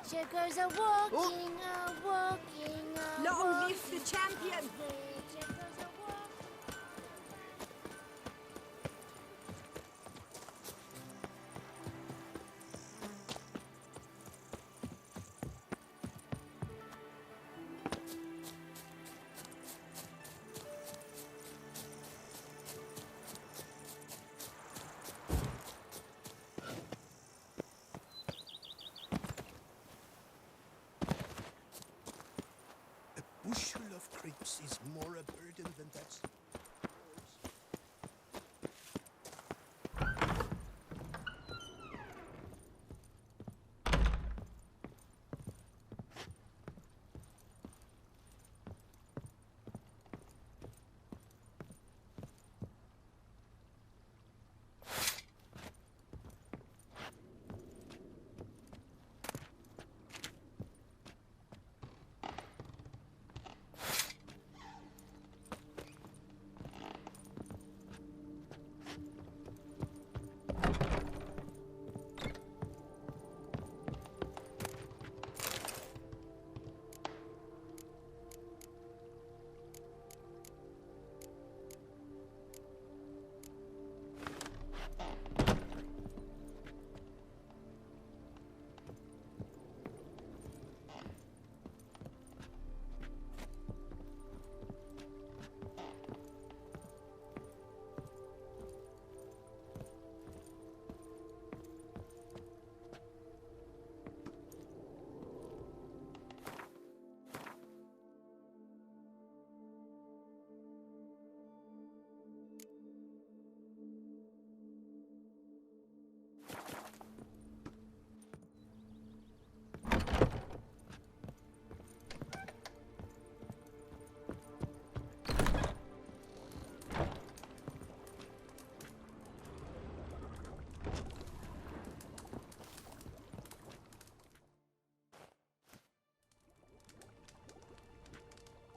Checkers are walking, walking, Long live the champion! Checkers are walking. A bushel of grapes is more a burden than that.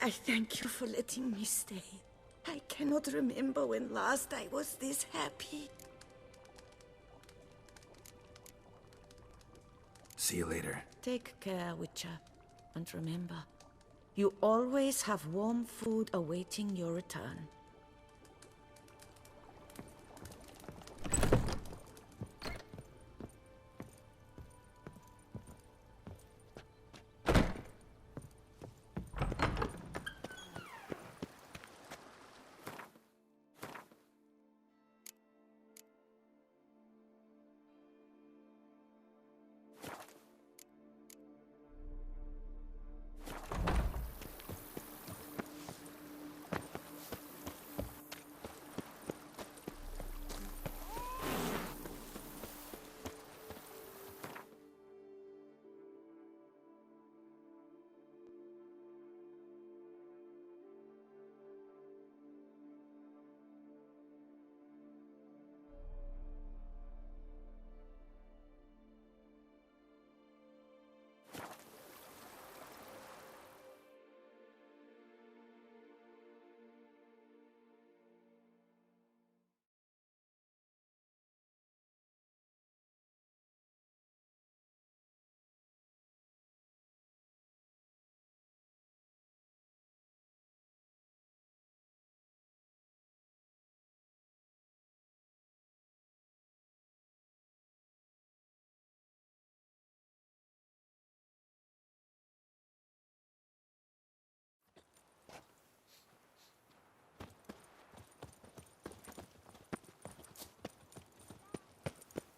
I thank you for letting me stay. I cannot remember when last I was this happy. See you later. Take care, Witcher. And remember, you always have warm food awaiting your return.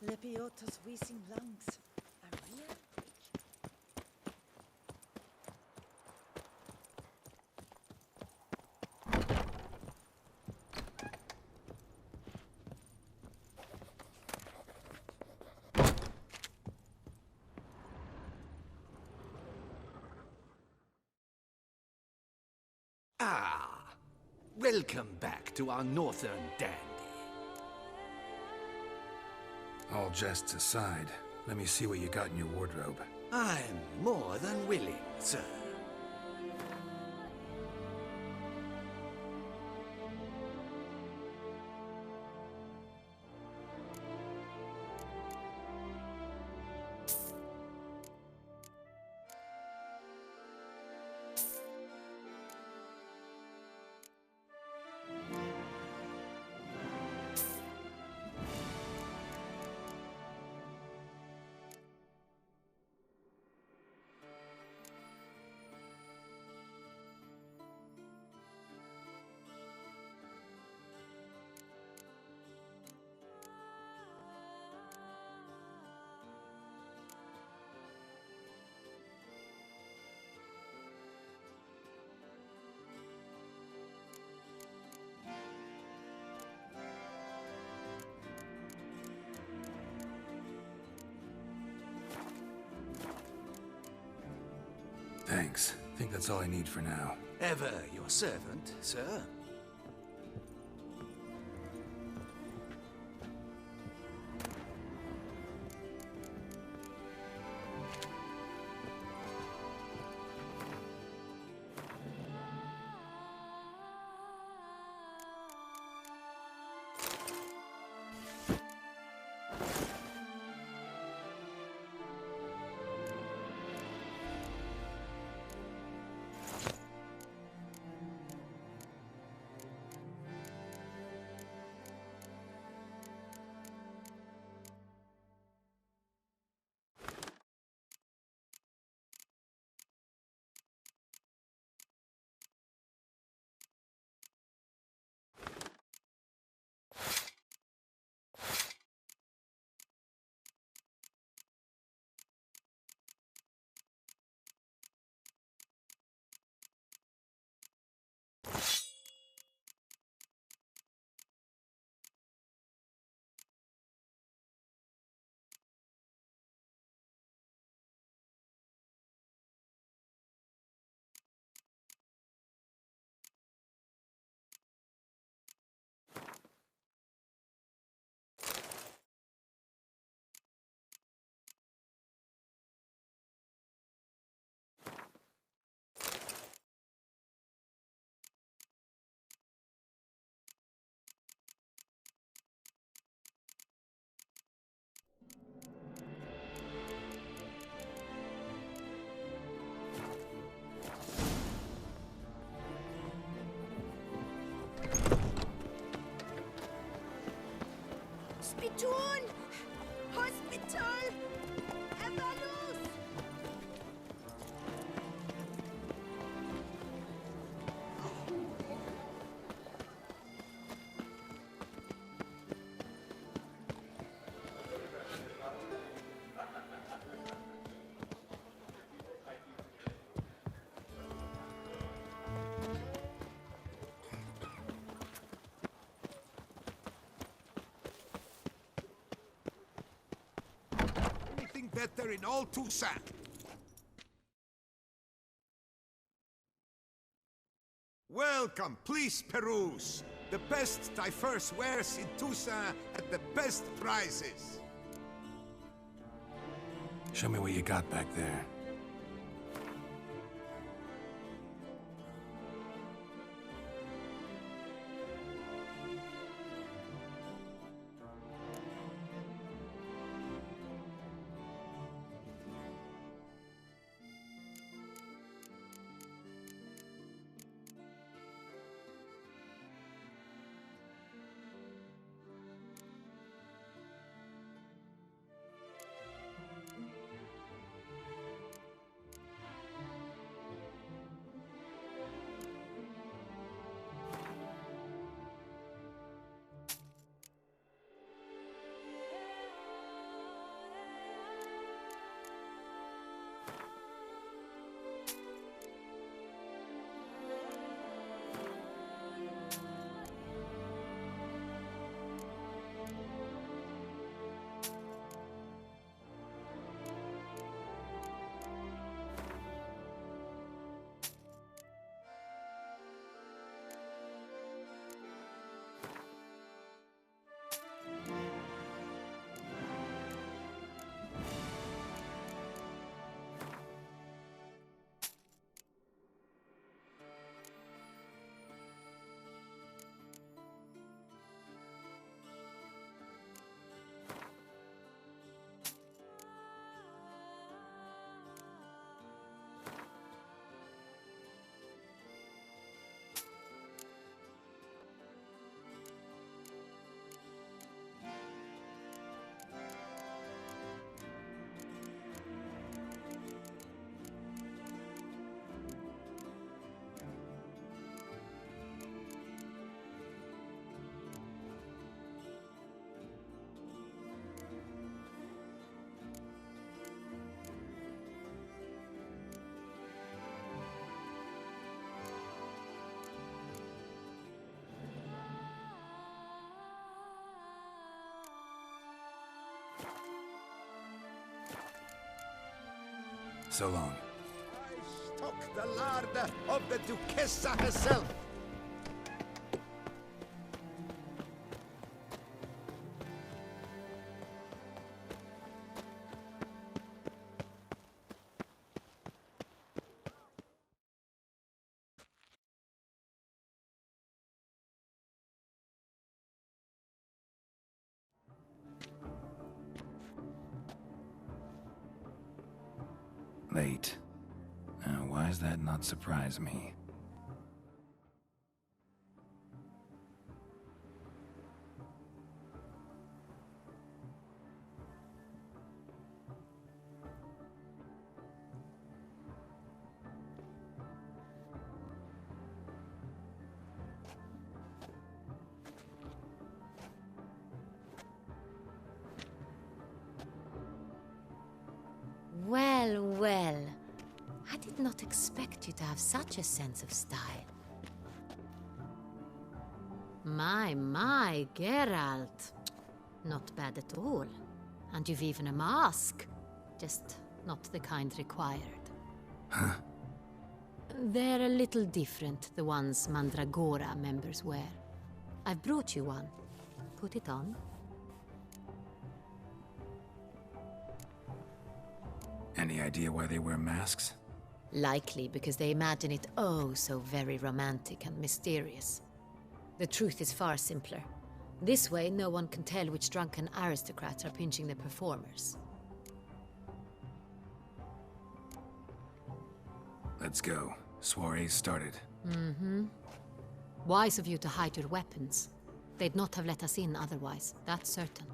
Lepiota's wheezing lungs are real. Ah, welcome back to our northern dandy. All jests aside, let me see what you got in your wardrobe. I'm more than willing, sir. Thanks. Think that's all I need for now. Ever your servant, sir. Spittoon! Hospital! Evalus! Anything better in all Toussaint? Welcome, please peruse. The best diverse wares in Toussaint at the best prices. Show me what you got back there. So long. I talk the lard of the Duchessa herself. Late. Now, why does that not surprise me? Well, well. I did not expect you to have such a sense of style. My, Geralt. Not bad at all. And you've even a mask. Just not the kind required. Huh? They're a little different, the ones Mandragora members wear. I've brought you one. Put it on. Any idea why they wear masks? Likely because they imagine it oh so very romantic and mysterious. The truth is far simpler. This way, no one can tell which drunken aristocrats are pinching the performers. Let's go. Soiree's started. Mm-hmm. Wise of you to hide your weapons. They'd not have let us in otherwise, that's certain.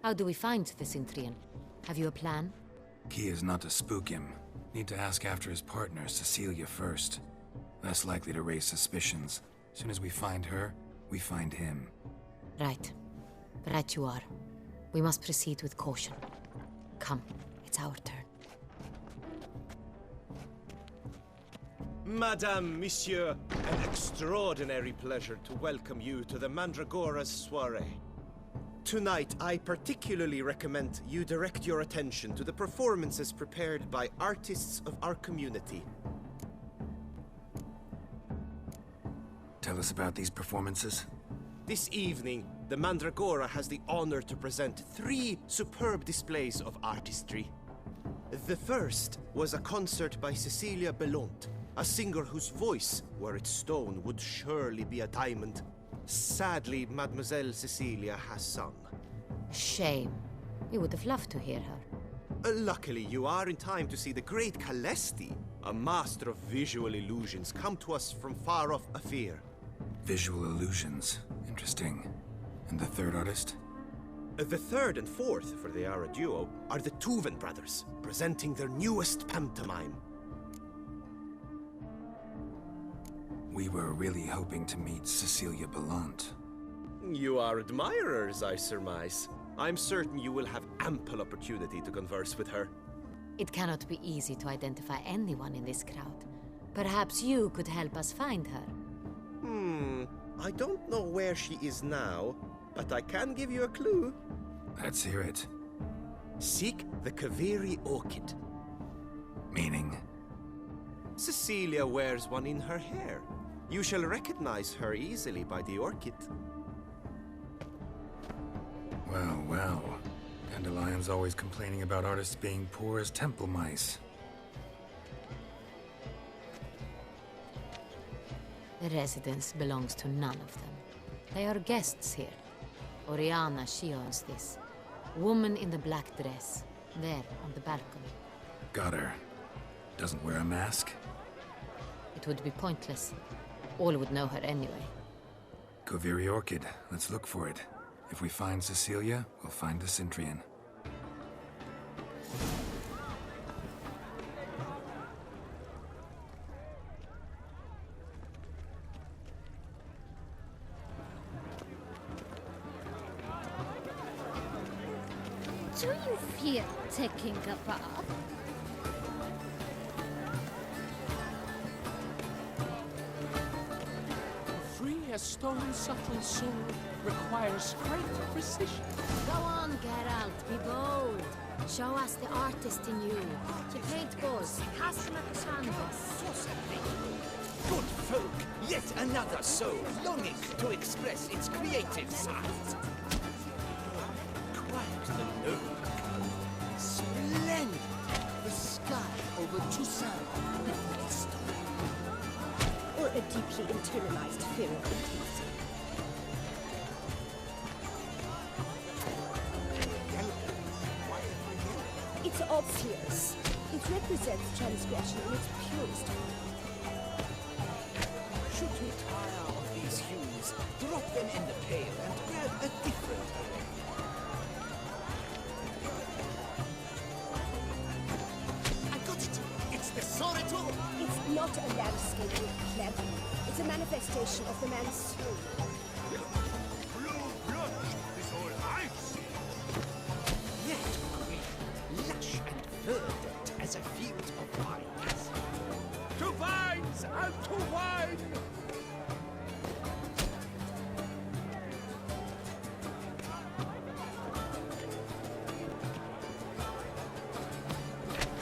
How do we find the Cintrian? Have you a plan? Key is not to spook him. Need to ask after his partner, Cecilia, first. Less likely to raise suspicions. Soon as we find her, we find him. Right. Right you are. We must proceed with caution. Come, it's our turn. Madame, Monsieur, an extraordinary pleasure to welcome you to the Mandragora's soiree. Tonight, I particularly recommend you direct your attention to the performances prepared by artists of our community. Tell us about these performances. This evening, the Mandragora has the honor to present 3 superb displays of artistry. The first was a concert by Cecilia Belont, a singer whose voice, were it stone, would surely be a diamond. Sadly, Mademoiselle Cecilia has sung. Shame. We would have loved to hear her. Luckily, you are in time to see the great Calesti, a master of visual illusions, come to us from far off Afir. Visual illusions. Interesting. And the third artist? The third and fourth, for they are a duo, are the Tuven brothers, presenting their newest pantomime. We were really hoping to meet Cecilia Belont. You are admirers, I surmise. I'm certain you will have ample opportunity to converse with her. It cannot be easy to identify anyone in this crowd. Perhaps you could help us find her. I don't know where she is now, but I can give you a clue. Let's hear it. Seek the Kaviri orchid. Meaning? Cecilia wears one in her hair. You shall recognize her easily by the orchid. Well, well. Dandelion's always complaining about artists being poor as temple mice. The residence belongs to none of them. They are guests here. Oriana, she owns this. Woman in the black dress. There, on the balcony. Got her. Doesn't wear a mask? It would be pointless. All would know her anyway. Kaviri Orchid. Let's look for it. If we find Cecilia, we'll find the Cintrian. Do you fear taking a bath? To free a stone subtle soul requires great precision. Go on, Geralt, be bold. Show us the artist in you. To paint goes, cast him at the canvas. Good folk, yet another soul longing to express its creative side. Quite the noble. Splendid! The sky over Toussaint witnessed. Or a deeply internalized fear of intimacy. It's obvious. It represents transgression in its purest form. Should we tire of these hues, drop them in the pail and grab a different array. I got it! It's the Sorito! It's not a landscape with clever. It's a manifestation of the man's soul. Blue blood is all I see. Yet green, lush and verdant as a field of vines. To vines and to wine!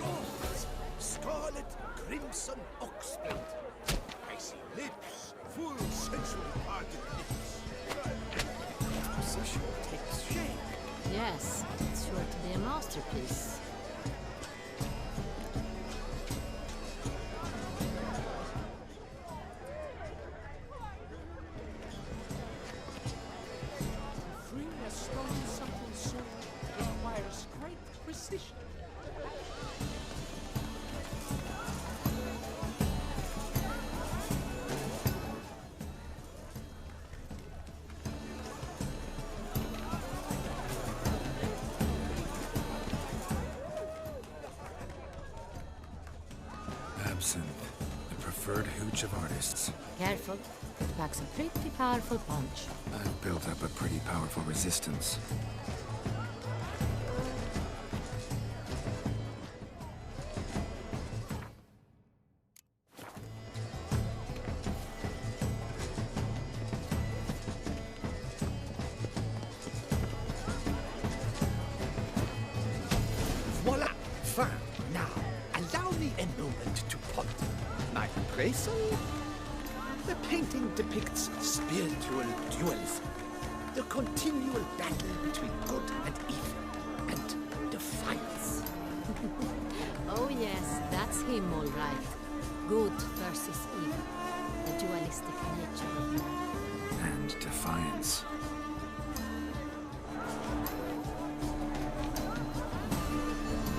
Golds, scarlet, crimson oxblade. I see lips, full sensual parted lips. Composition takes shape. Yes, it's sure to be a masterpiece. Free a stone subtle soul requires great precision. Absinthe, the preferred hooch of artists. Careful, it packs a pretty powerful punch. I've built up a pretty powerful resistance. Voila! Fine. Now, allow me a moment to ponder. My appraisal? The painting depicts spiritual dualism. The continual battle between good and evil. And defiance. Oh yes, that's him all right. Good versus evil. The dualistic nature of man. And defiance.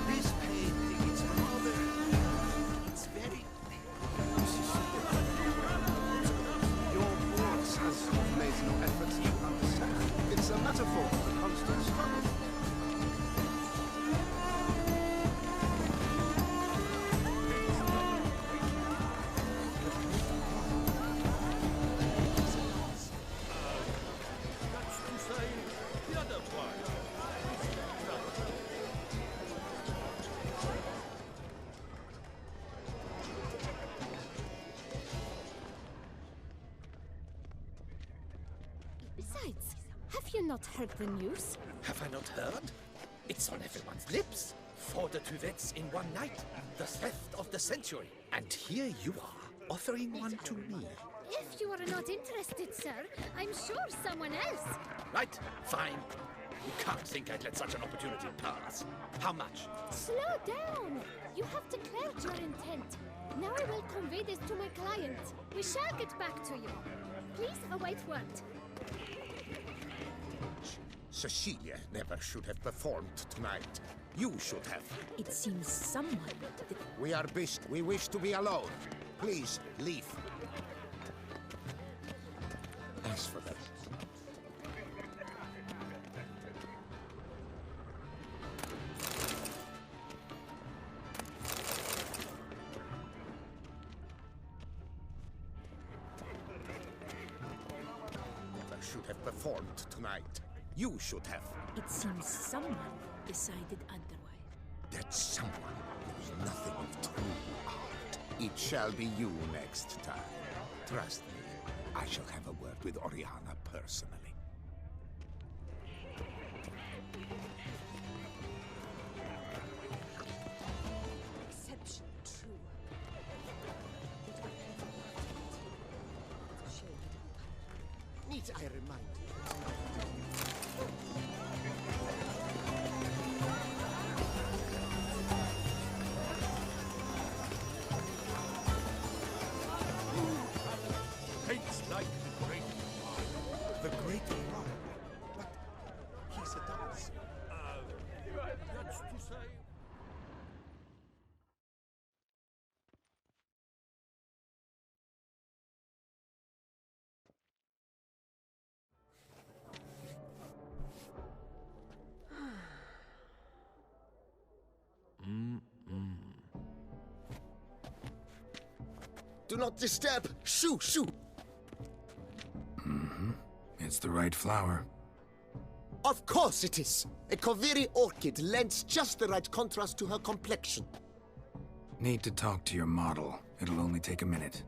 This painting is rather... It's very... Your boss has made no effort to understand. It's a metaphor for the constant struggle. Besides, have you not heard the news? Have I not heard? It's on everyone's lips. 4 Duvettes in one night. The theft of the century. And here you are, offering one to me. If you are not interested, sir, I'm sure someone else. Right, fine. You can't think I'd let such an opportunity pass. How much? Slow down. You have declared your intent. Now I will convey this to my client. We shall get back to you. Please await word. Cecilia never should have performed tonight. You should have. It seems someone... We are busy. We wish to be alone. Please, leave. As for them. Never should have performed tonight. You should have. It seems someone decided otherwise. That someone knows nothing of true art. It shall be you next time. Trust me, I shall have a word with Oriana personally. Exception true. Need I remind you? Paints like the great one. The great one? But he's a dancer. That's to say... Do not disturb! Shoo, shoo! It's the right flower. Of course it is! A Koviri orchid lends just the right contrast to her complexion. Need to talk to your model. It'll only take a minute.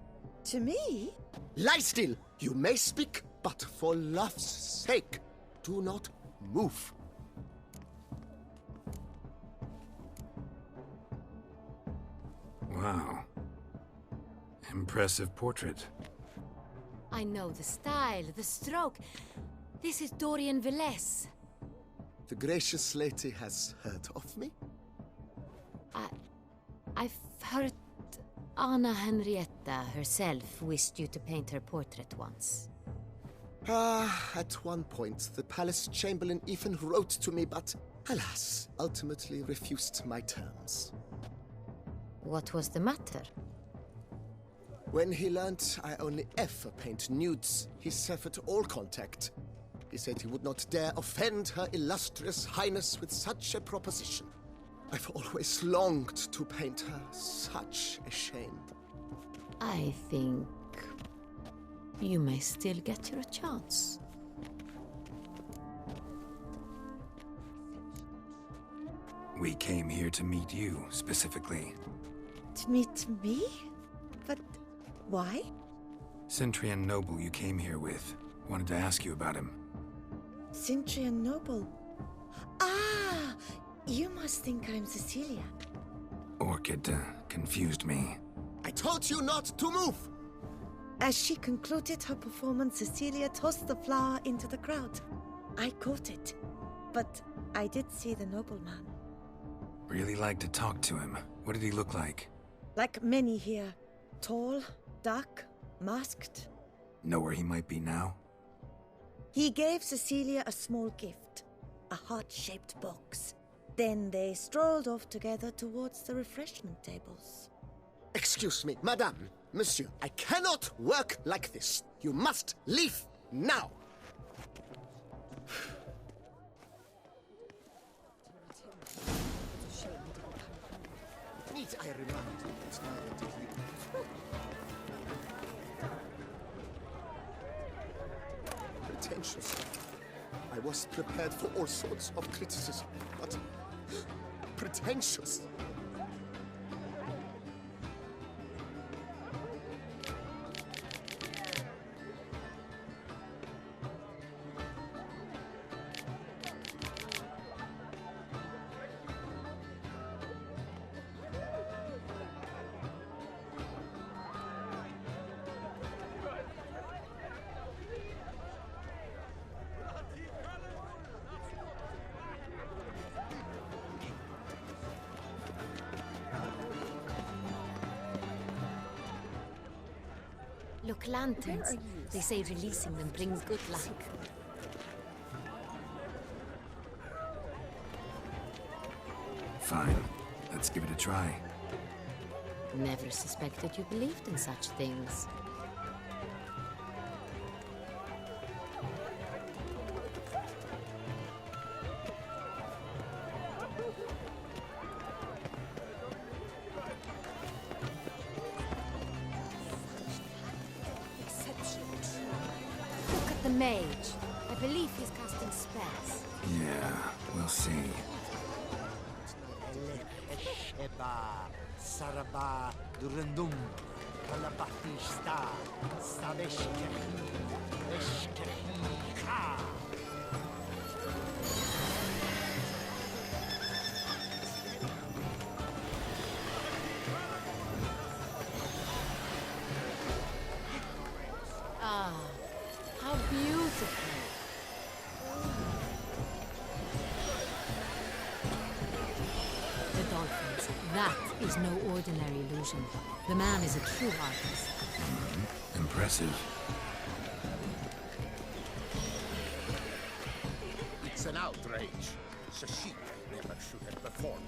To me? Lie still! You may speak, but for love's sake, do not move. Wow. Impressive portrait. I know the style, the stroke. This is Dorian Velez. The gracious lady has heard of me? I've heard Anna Henrietta herself wished you to paint her portrait once. At one point, the palace chamberlain even wrote to me, but alas, ultimately refused my terms. What was the matter? When he learned I only ever paint nudes, he severed all contact. He said he would not dare offend her illustrious highness with such a proposition. I've always longed to paint her. Such a shame. I think you may still get your chance. We came here to meet you, specifically. To meet me? But why? Cintrian Noble you came here with. Wanted to ask you about him. Cintrian Noble. Ah! You must think I'm Cecilia. Orchid confused me. I told you not to move! As she concluded her performance, Cecilia tossed the flower into the crowd. I caught it, but I did see the nobleman. Really like to talk to him. What did he look like? Like many here. Tall, dark, masked. Know where he might be now? He gave Cecilia a small gift, a heart-shaped box. Then they strolled off together towards the refreshment tables. Excuse me, madame, monsieur, I cannot work like this. You must leave now! Need I remind you it's not pretentious. I was prepared for all sorts of criticism, but pretentious. Look, lanterns. They say releasing them brings good luck. Fine. Let's give it a try. Never suspected you believed in such things. The mage. I believe he's casting spells. Yeah, we'll see. Eba, Saraba, Durandum, Kalabatista, Saveshkehi, Eshkehi, Ha! Ah, how beautiful. The dolphins. That is no ordinary illusion. The man is a true artist. Impressive. It's an outrage. Cecilia never should have performed.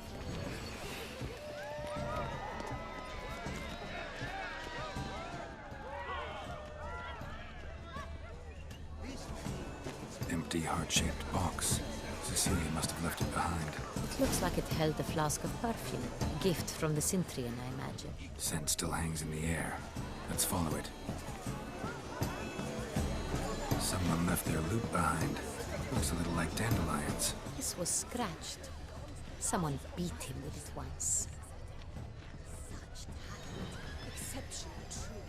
Empty heart-shaped box. Cecilia must have left it behind. It looks like it held a flask of perfume. A gift from the Cintrian, I imagine. Scent still hangs in the air. Let's follow it. Someone left their loot behind. Looks a little like dandelions. This was scratched. Someone beat him with it once. Exceptional tree.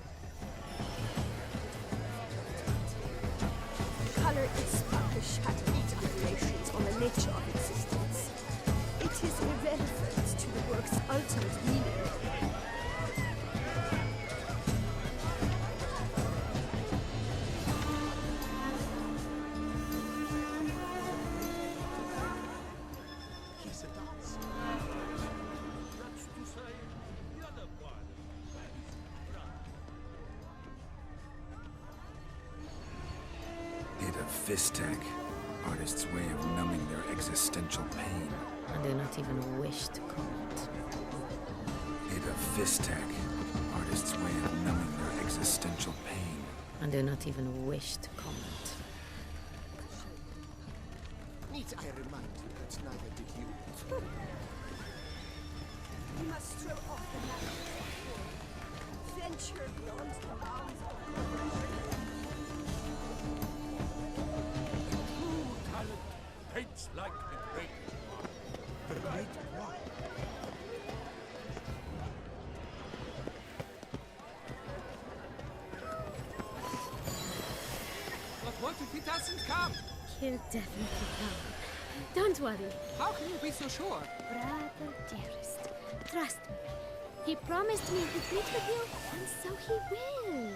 Color establish speculations on the nature of existence. It is irrelevant to the work's ultimate meaning. Bit of Fistech. Artist's way of numbing their existential pain. I do not even wish to comment. Bit of Fistech. Artist's way of numbing their existential pain. I do not even wish to comment. Need I remind you that neither did you. You must throw off the mask. Venture beyond the bounds of progression. Paints like the great one. The great one? But what if he doesn't come? He'll definitely come. Don't worry. How can you be so sure? Brother dearest, trust me. He promised me he'd meet with you, and so he will.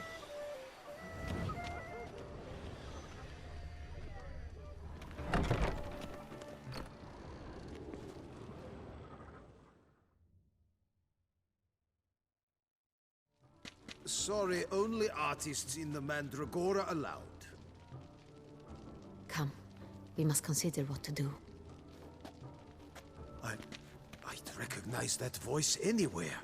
Sorry, only artists in the Mandragora allowed. Come, we must consider what to do. I'd recognize that voice anywhere.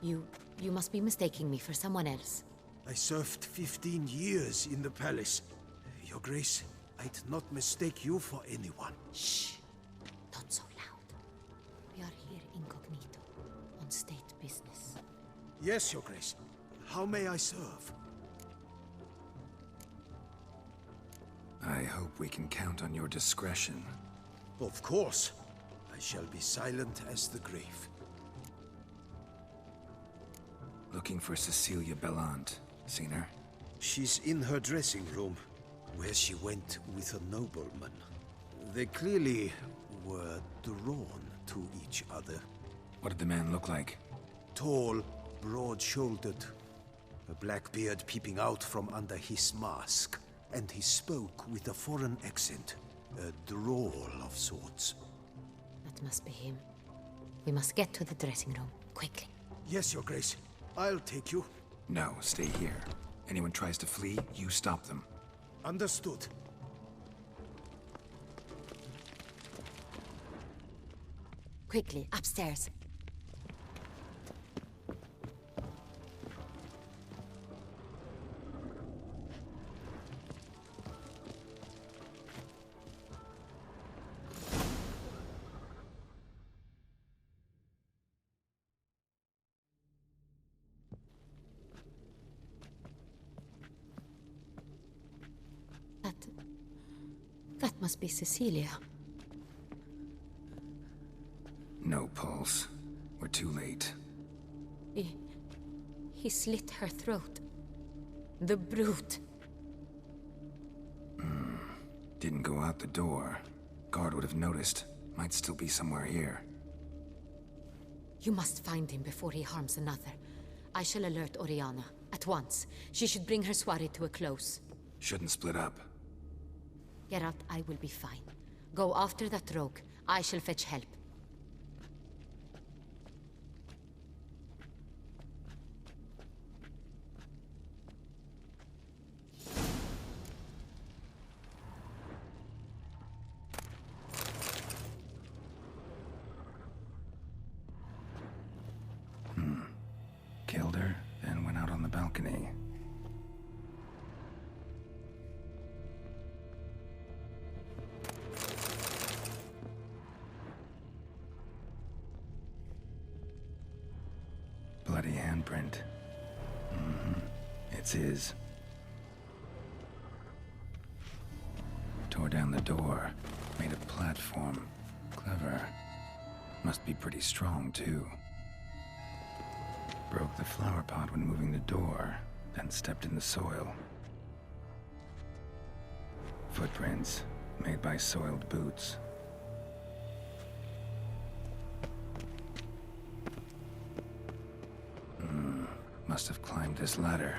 You must be mistaking me for someone else. I served 15 years in the palace. Your Grace, I'd not mistake you for anyone. Shh! Not so loud. We are here incognito, on state business. Yes, Your Grace. How may I serve? I hope we can count on your discretion. Of course. I shall be silent as the grave. Looking for Cecilia Bellant. Seen her? She's in her dressing room, where she went with a nobleman. They clearly were drawn to each other. What did the man look like? Tall, broad-shouldered, a black beard peeping out from under his mask, and he spoke with a foreign accent, a drawl of sorts. That must be him. We must get to the dressing room, quickly. Yes, Your Grace. I'll take you. No, stay here. Anyone tries to flee, you stop them. Understood. Quickly, upstairs. That must be Cecilia. No pulse. We're too late. He slit her throat. The brute. Didn't go out the door. Guard would have noticed. Might still be somewhere here. You must find him before he harms another. I shall alert Oriana. At once. She should bring her soirée to a close. Shouldn't split up. Geralt, I will be fine. Go after that rogue. I shall fetch help. Killed her, then went out on the balcony. Bloody handprint. It's his. Tore down the door. Made a platform. Clever. Must be pretty strong, too. Broke the flower pot when moving the door, then stepped in the soil. Footprints, made by soiled boots. Must have climbed this ladder.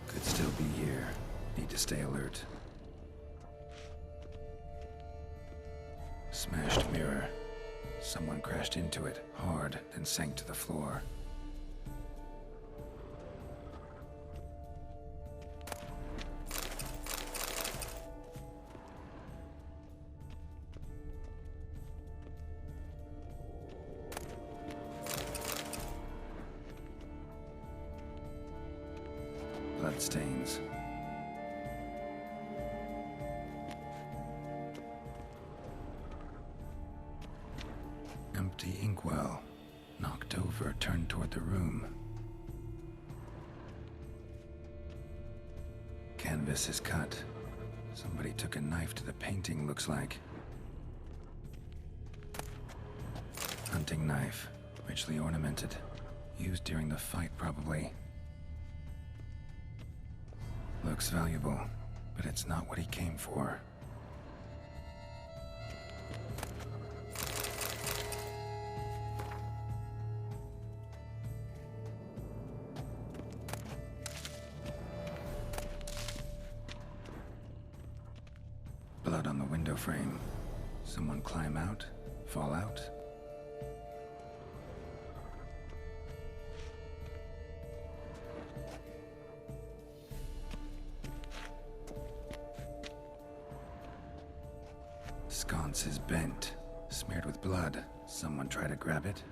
Could still be here. Need to stay alert. Smashed mirror. Someone crashed into it, hard, then sank to the floor. Bloodstains. Empty inkwell. Knocked over, turned toward the room. Canvas is cut. Somebody took a knife to the painting, looks like. Hunting knife. Richly ornamented. Used during the fight, probably. Looks valuable, but it's not what he came for. Blood on the window frame. Someone climb out? Fall out? Sconce is bent, smeared with blood. Someone try to grab it?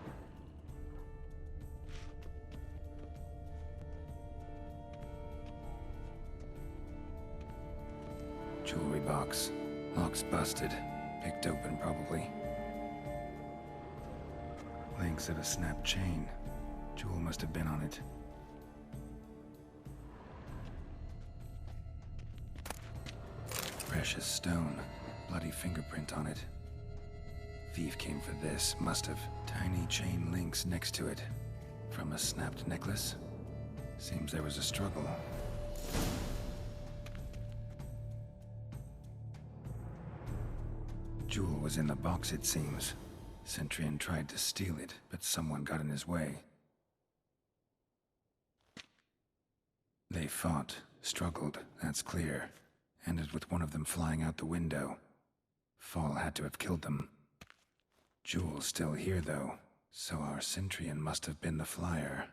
Jewelry box. Lock's busted. Picked open, probably. Links of a snapped chain. Jewel must have been on it. Precious stone. Bloody fingerprint on it. Thief came for this, must have. Tiny chain links next to it. From a snapped necklace? Seems there was a struggle. Jewel was in the box, it seems. Centurion tried to steal it, but someone got in his way. They fought, struggled, that's clear. Ended with one of them flying out the window. Fall had to have killed them. Jewel's still here, though, so our Centurion must have been the flyer.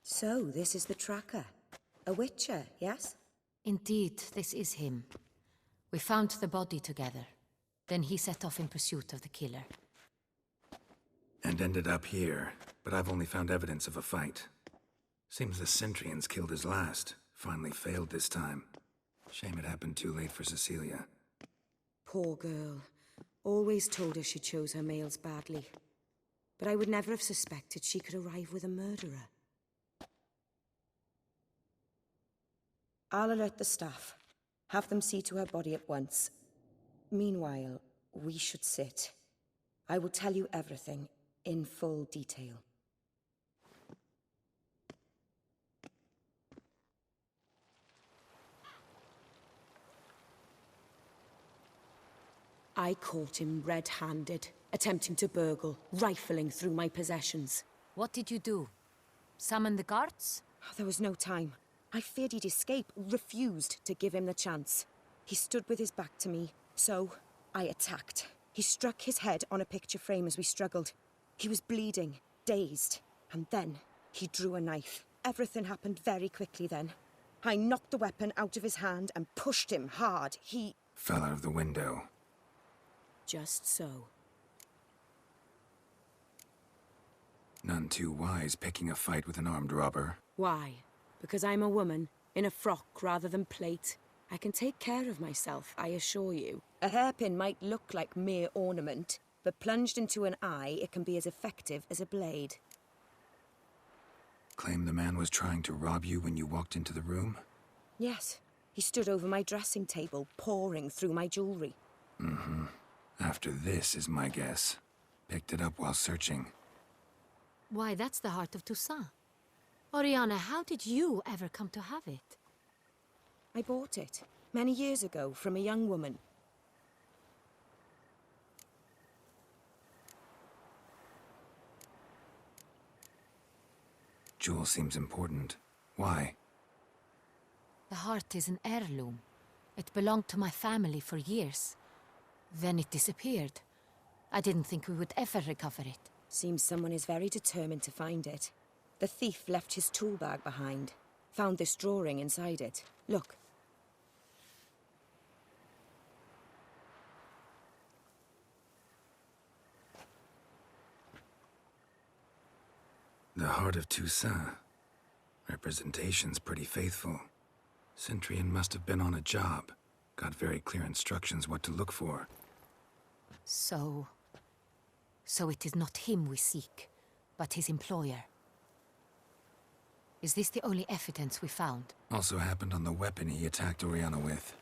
So, this is the tracker. A witcher, yes? Indeed, this is him. We found the body together. Then he set off in pursuit of the killer. And ended up here, but I've only found evidence of a fight. Seems the Centurions killed his last. Finally failed this time. Shame it happened too late for Cecilia. Poor girl. Always told her she chose her males badly. But I would never have suspected she could arrive with a murderer. I'll alert the staff. Have them see to her body at once. Meanwhile, we should sit. I will tell you everything, in full detail. I caught him red-handed, attempting to burgle, rifling through my possessions. What did you do? Summon the guards? There was no time. I feared he'd escape, refused to give him the chance. He stood with his back to me, so I attacked. He struck his head on a picture frame as we struggled. He was bleeding, dazed, and then he drew a knife. Everything happened very quickly then. I knocked the weapon out of his hand and pushed him hard. He fell out of the window. Just so. None too wise picking a fight with an armed robber. Why? Because I'm a woman, in a frock rather than plate. I can take care of myself, I assure you. A hairpin might look like mere ornament, but plunged into an eye, it can be as effective as a blade. Claim the man was trying to rob you when you walked into the room? Yes. He stood over my dressing table, pouring through my jewelry. Mm-hmm. After this is my guess. Picked it up while searching. Why, that's the heart of Toussaint. Oriana, how did you ever come to have it? I bought it, many years ago, from a young woman. Jewel seems important. Why? The heart is an heirloom. It belonged to my family for years. Then it disappeared. I didn't think we would ever recover it. Seems someone is very determined to find it. The thief left his tool bag behind. Found this drawing inside it. Look. The heart of Toussaint. Representation's pretty faithful. Centurion must have been on a job. Got very clear instructions what to look for. So it is not him we seek, but his employer. Is this the only evidence we found? Also happened on the weapon he attacked Oriana with.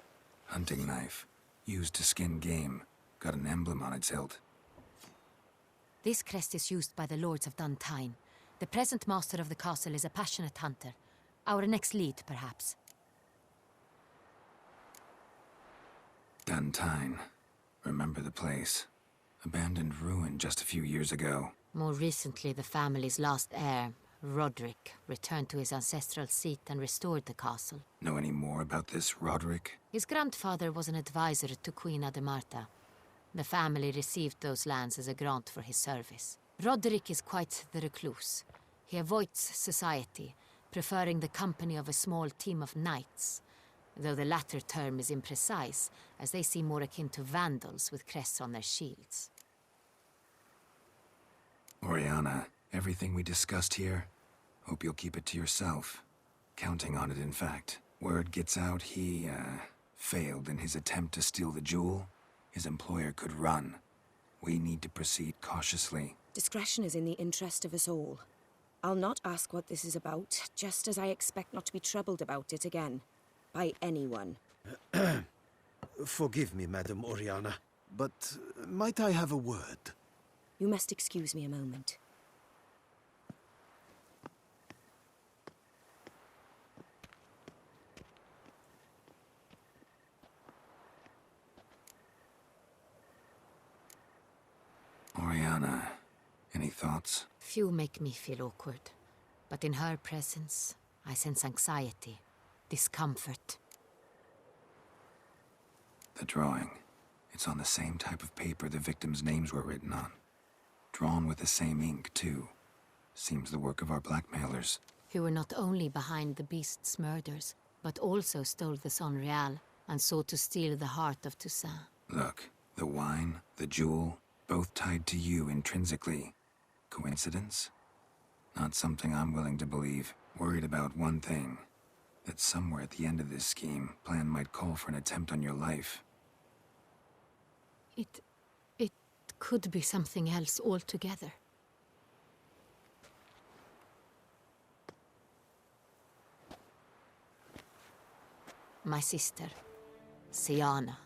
Hunting knife. Used to skin game. Got an emblem on its hilt. This crest is used by the Lords of Duntine. The present master of the castle is a passionate hunter. Our next lead, perhaps. Duntine. Remember the place. Abandoned ruin just a few years ago. More recently, the family's last heir, Roderick, returned to his ancestral seat and restored the castle. Know any more about this Roderick? His grandfather was an advisor to Queen Ademarta. The family received those lands as a grant for his service. Roderick is quite the recluse. He avoids society, preferring the company of a small team of knights, though the latter term is imprecise, as they seem more akin to vandals with crests on their shields. Oriana, everything we discussed here, hope you'll keep it to yourself. Counting on it, in fact. Word gets out he, failed in his attempt to steal the jewel. His employer could run. We need to proceed cautiously. Discretion is in the interest of us all. I'll not ask what this is about, just as I expect not to be troubled about it again. By anyone. Forgive me, Madam Oriana, but might I have a word? You must excuse me a moment. Oriana, any thoughts? Few make me feel awkward, but in her presence, I sense anxiety, discomfort. The drawing. It's on the same type of paper the victims' names were written on. Drawn with the same ink, too. Seems the work of our blackmailers. Who were not only behind the beast's murders, but also stole the Son Real and sought to steal the heart of Toussaint. Look, the wine, the jewel, both tied to you intrinsically. Coincidence? Not something I'm willing to believe. Worried about one thing. That somewhere at the end of this scheme, plan might call for an attempt on your life. It could be something else altogether. My sister, Siana,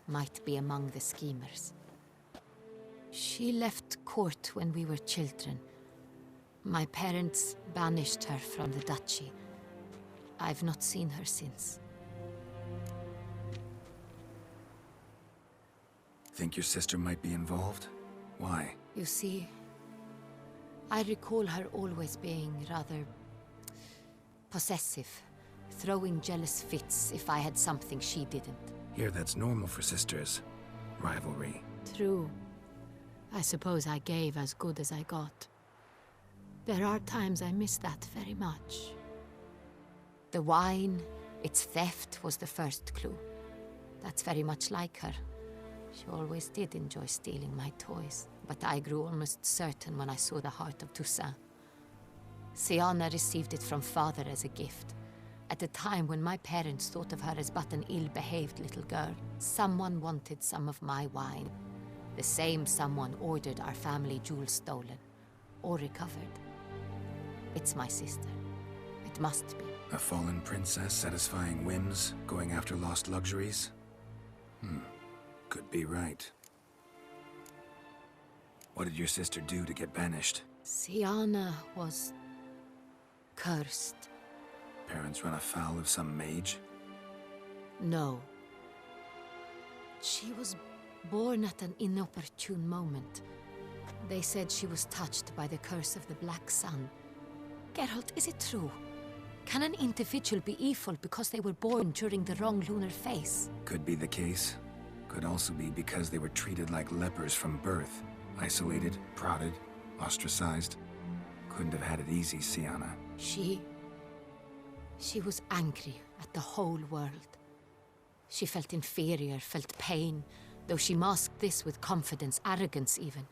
might be among the schemers. She left court when we were children. My parents banished her from the duchy. I've not seen her since. Think your sister might be involved? Why? You see, I recall her always being rather possessive, throwing jealous fits if I had something she didn't. Here, that's normal for sisters. Rivalry. True. I suppose I gave as good as I got. There are times I miss that very much. The wine, its theft, was the first clue. That's very much like her. She always did enjoy stealing my toys, but I grew almost certain when I saw the heart of Toussaint. Siana received it from father as a gift. At a time when my parents thought of her as but an ill-behaved little girl, someone wanted some of my wine. The same someone ordered our family jewels stolen, or recovered. It's my sister. It must be. A fallen princess satisfying whims, going after lost luxuries? Could be right. What did your sister do to get banished? Siana was cursed. Parents run afoul of some mage? No. She was born at an inopportune moment. They said she was touched by the curse of the Black Sun. Geralt, is it true? Can an individual be evil because they were born during the wrong lunar phase? Could be the case. Could also be because they were treated like lepers from birth. Isolated, prodded, ostracized. Couldn't have had it easy, Siana. She was angry at the whole world. She felt inferior, felt pain, though she masked this with confidence, arrogance even.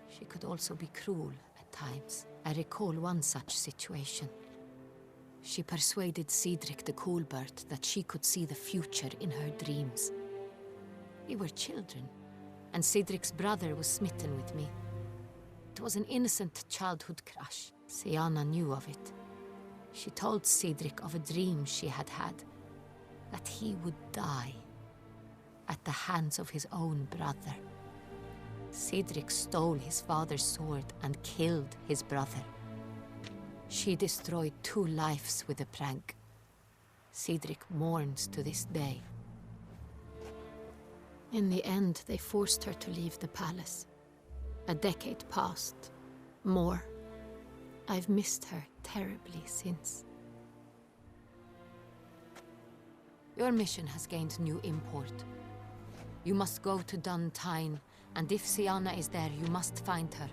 She could also be cruel at times. I recall one such situation. She persuaded Cedric the Coolbird that she could see the future in her dreams. We were children, and Cedric's brother was smitten with me. It was an innocent childhood crush. Siana knew of it. She told Cedric of a dream she had had, that he would die at the hands of his own brother. Cedric stole his father's sword and killed his brother. She destroyed 2 lives with a prank. Cedric mourns to this day. In the end, they forced her to leave the palace. A decade passed. More. I've missed her terribly since. Your mission has gained new import. You must go to Dun Tine, and if Siana is there, you must find her.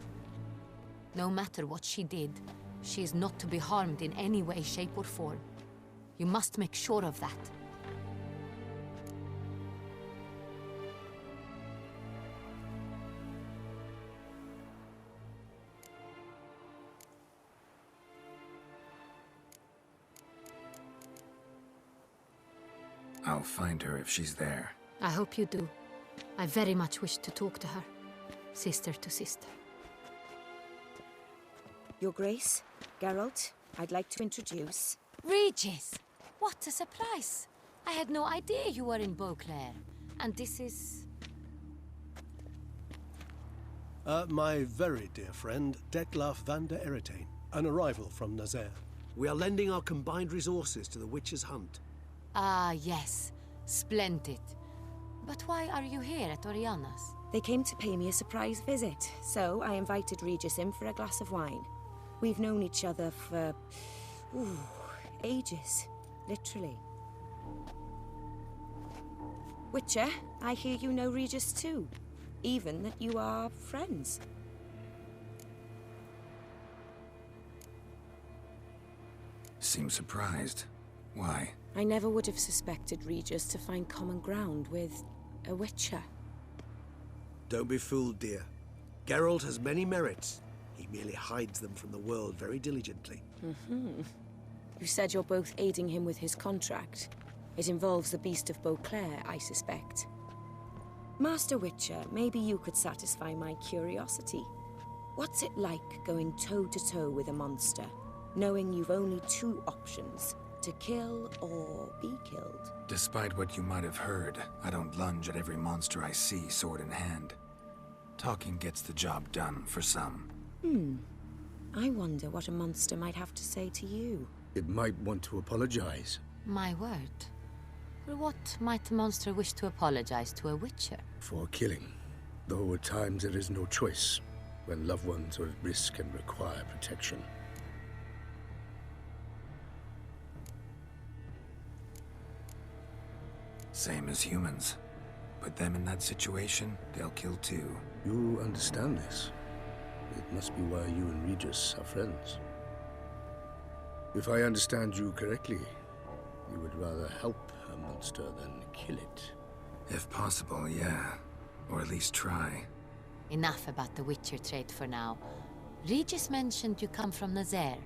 No matter what she did, she is not to be harmed in any way, shape, or form. You must make sure of that. I'll find her if she's there. I hope you do. I very much wish to talk to her. Sister to sister. Your Grace, Geralt, I'd like to introduce... Regis! What a surprise! I had no idea you were in Beauclair. And this is... My very dear friend, Detlaf van der Eretain, an arrival from Nazaire. We are lending our combined resources to the Witch's Hunt. Ah, yes. Splendid. But why are you here at Oriana's? They came to pay me a surprise visit, so I invited Regis in for a glass of wine. We've known each other for... ages. Literally. Witcher, I hear you know Regis too. Even that you are friends. Seem surprised. Why? I never would have suspected Regis to find common ground with a Witcher. Don't be fooled, dear. Geralt has many merits. He merely hides them from the world very diligently. You said you're both aiding him with his contract. It involves the Beast of Beauclair, I suspect. Master Witcher, maybe you could satisfy my curiosity. What's it like going toe-to-toe with a monster, knowing you've only two options, to kill or be killed? Despite what you might have heard, I don't lunge at every monster I see sword in hand. Talking gets the job done for some. I wonder what a monster might have to say to you. It might want to apologize. My word. For what might the monster wish to apologize to a witcher? For killing. Though at times there is no choice, when loved ones are at risk and require protection. Same as humans. Put them in that situation, they'll kill too. You understand this. It must be why you and Regis are friends. If I understand you correctly, you would rather help a monster than kill it. If possible, yeah. Or at least try. Enough about the Witcher trade for now. Regis mentioned you come from Nazaire.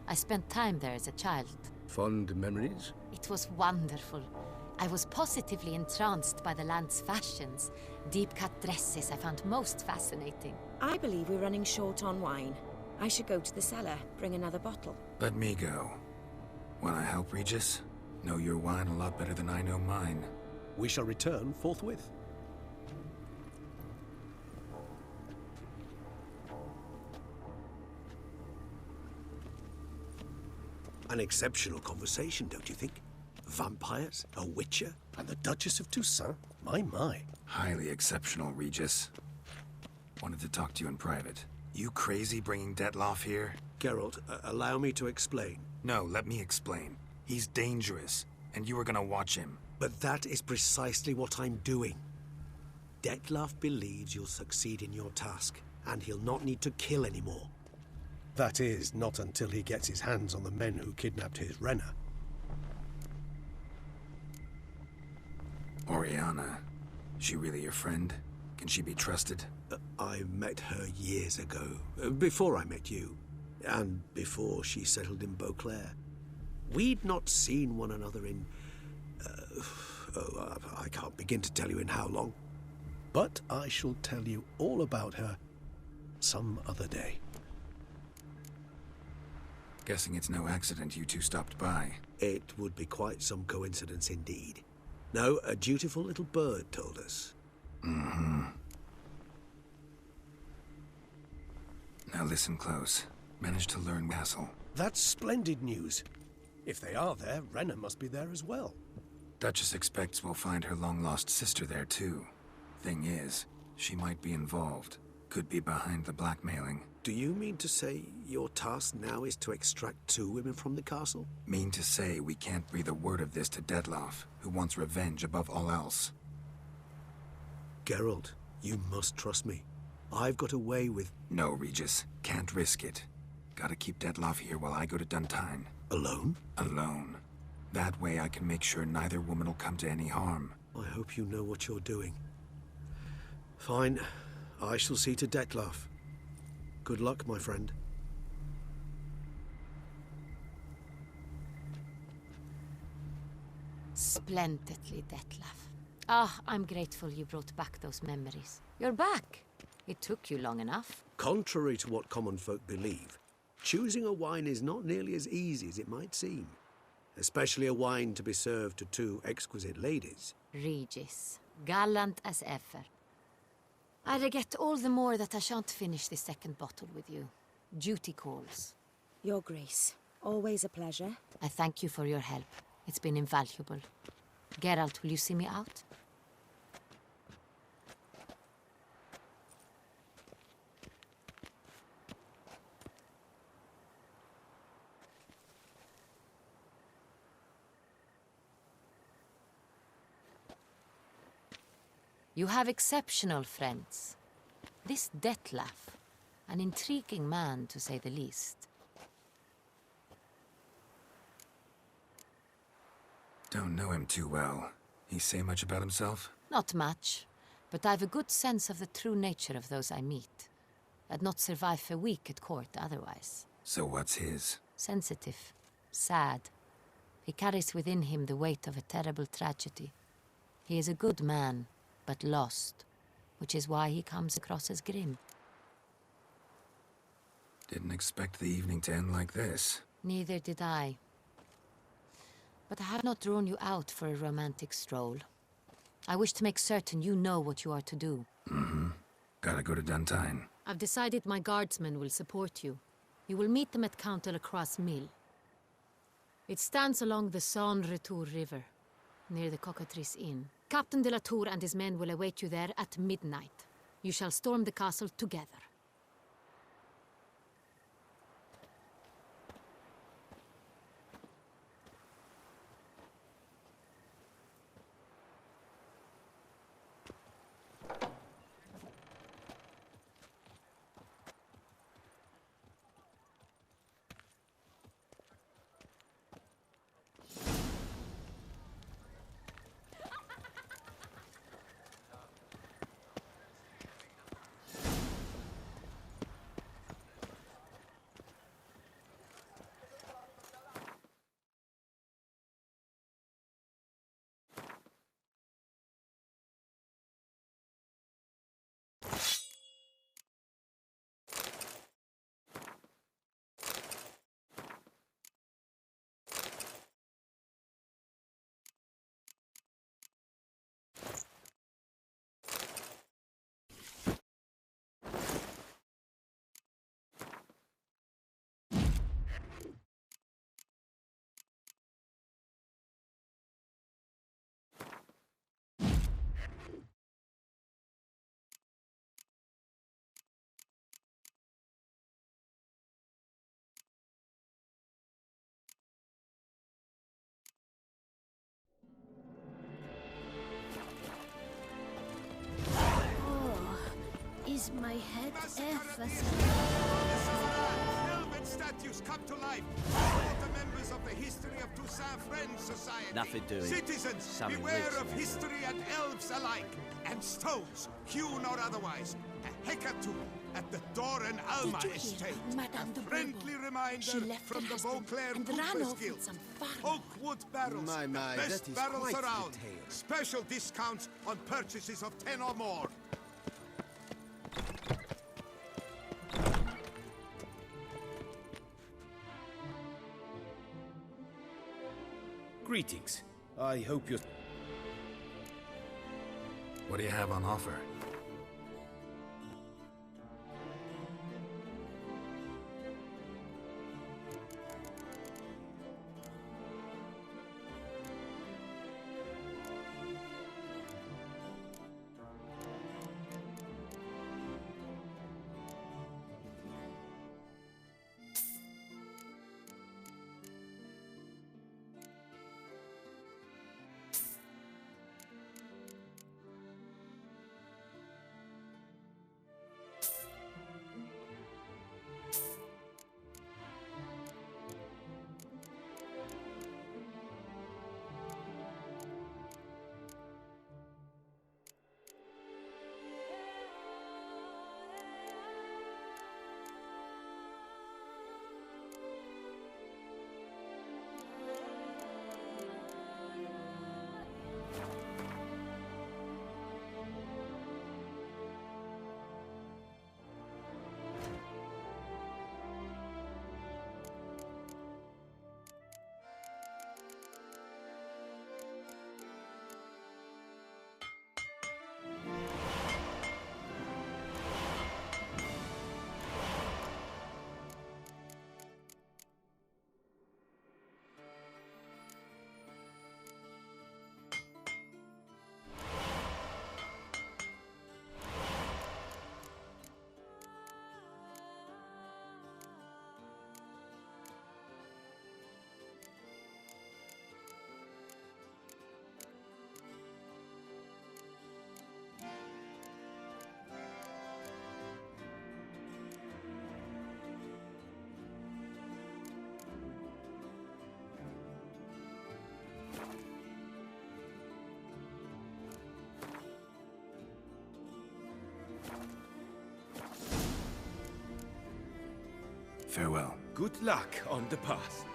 I spent time there as a child. Fond memories? It was wonderful. I was positively entranced by the land's fashions. Deep-cut dresses I found most fascinating. I believe we're running short on wine. I should go to the cellar, bring another bottle. Let me go. Wanna help, Regis? Know your wine a lot better than I know mine. We shall return forthwith. An exceptional conversation, don't you think? Vampires, a witcher, and the Duchess of Toussaint? My. Highly exceptional, Regis. Wanted to talk to you in private. You crazy bringing Detloff here? Geralt, allow me to explain. No, let me explain. He's dangerous, and you were gonna watch him. But that is precisely what I'm doing. Detloff believes you'll succeed in your task, and he'll not need to kill anymore. That is, not until he gets his hands on the men who kidnapped his Renna. Oriana, she really your friend? Can she be trusted? I met her years ago, before I met you, and before she settled in Beauclair. We'd not seen one another in... I can't begin to tell you in how long. But I shall tell you all about her some other day. Guessing it's no accident you two stopped by. It would be quite some coincidence indeed. No, a dutiful little bird told us. Now listen close. Managed to learn Castle. That's splendid news. If they are there, Renna must be there as well. Duchess expects we'll find her long-lost sister there too. Thing is, she might be involved. Could be behind the blackmailing. Do you mean to say your task now is to extract 2 women from the castle? Mean to say we can't breathe a word of this to Detloff, who wants revenge above all else. Geralt, you must trust me. I've got a way with... No, Regis. Can't risk it. Gotta keep Detloff here while I go to Duntine. Alone? Alone. That way I can make sure neither woman will come to any harm. I hope you know what you're doing. Fine. I shall see to Detloff. Good luck, my friend. Splendidly, Detlaff. Ah, I'm grateful you brought back those memories. You're back. It took you long enough. Contrary to what common folk believe, choosing a wine is not nearly as easy as it might seem. Especially a wine to be served to 2 exquisite ladies. Regis, gallant as ever. I regret all the more that I shan't finish this second bottle with you. Duty calls. Your Grace, always a pleasure. I thank you for your help. It's been invaluable. Geralt, will you see me out? You have exceptional friends. This Detlaff, an intriguing man to say the least. Don't know him too well. He say much about himself? Not much, but I've a good sense of the true nature of those I meet. I'd not survive a week at court otherwise. So what's his? Sensitive. sad. He carries within him the weight of a terrible tragedy. He is a good man, but lost, which is why he comes across as grim. Didn't expect the evening to end like this. Neither did I. But I have not drawn you out for a romantic stroll. I wish to make certain you know what you are to do. Mm-hmm. Gotta go to Duntine. I've decided my guardsmen will support you. You will meet them at Count Delacroix' mill. It stands along the Saône-Retour River, near the Cockatrice Inn. Captain de la Tour and his men will await you there at midnight. You shall storm the castle together. Is my head ever... Velvet statues come to life. Support the members of the History of Toussaint Friends Society. Nothing doing. Citizens, Something beware rich. of history and elves alike. And stones, hewn or otherwise. A hecatomb at the Doran Alma estate. Madame de A friendly Bourbon? reminder She left from her the husband Beauclair and ran Coopers off Guild. with some farmer. Oakwood barrels, My, the best that is barrels quite the around. tale. Special discounts on purchases of 10 or more. Greetings. I hope you're... What do you have on offer? Farewell. Good luck on the path.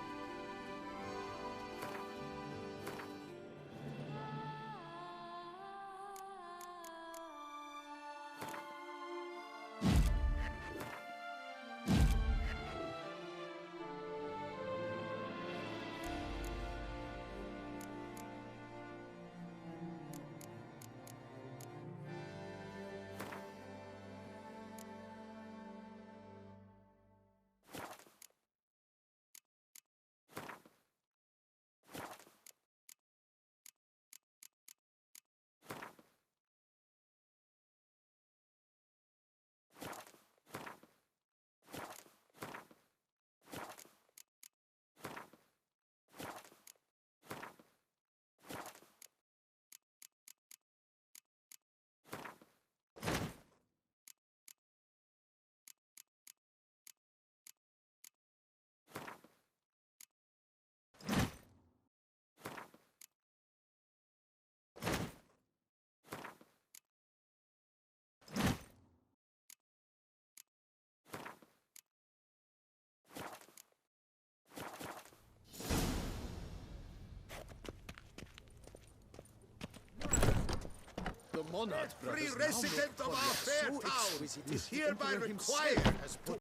Monad Every brothers now resident make of for our the fair so town exquisite is the hereby Emperor required himself has put